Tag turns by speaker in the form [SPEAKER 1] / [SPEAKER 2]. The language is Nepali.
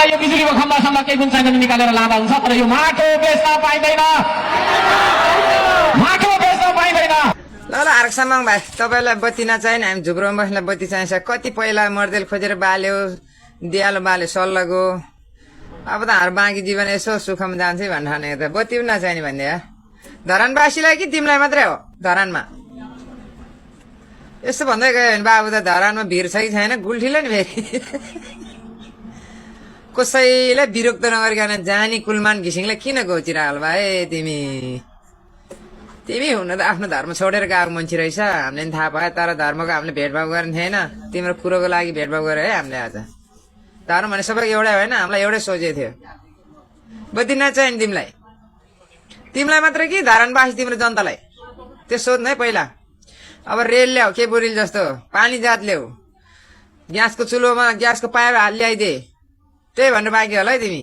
[SPEAKER 1] मलाई यो बिजुलीको खम्बासम्म केही पनि छैन निकालेर लाँदा हुन्छ, तर यो माटो बेच्न पाइँदैन, माटो बेच्न पाइँदैन।
[SPEAKER 2] ल ल आरक्षमाङ भाइ, तपाईँलाई बत्ती नचाहिने, हामी झुप्रोमा बस्ने बत्ती चाहिन्छ। कति पहिला मर्देल खोजेर बाल्यो, दियालो बाल्यो सल्लाहको, अब त हाम्रो बाँकी जीवन यसो सुखमा जान्छ भन्ने त बत्ती पनि नचाहिने भन्ने हो। धरानवासीलाई कि तिमीलाई मात्रै हो? धरानमा यस्तो भन्दै गयो भने बाबु त धरानमा भिर छ कि छैन गुल्ठीले नि फेरि कसैलाई विरक्त नगरिकन जानी कुलमान घिसिङलाई किन घोचिरहल भाइ तिमी? तिमी हुन त आफ्नो धर्म छोडेर गएको मान्छे रहेछ, हामीले पनि थाहा पायो। तर धर्मको हामीले भेदभाव गर्ने थिएन, तिम्रो कुरोको लागि भेदभाव गरे है हामीले। आज धर्म भने सबैको एउटै होइन, हामीलाई एउटै सोचेको थियो। बत्ती नचाहिने तिमीलाई, तिमीलाई मात्रै कि धरानवासी तिम्रो जनतालाई? त्यो सोध्नु है पहिला। अब रेल ल्याऊ, के बोरिल जस्तो पानी जात ल्याऊ, ग्यासको चुलोमा ग्यासको पाइप हाल ल्याइदे, त्यही भन्नु बाँकी होला है तिमी।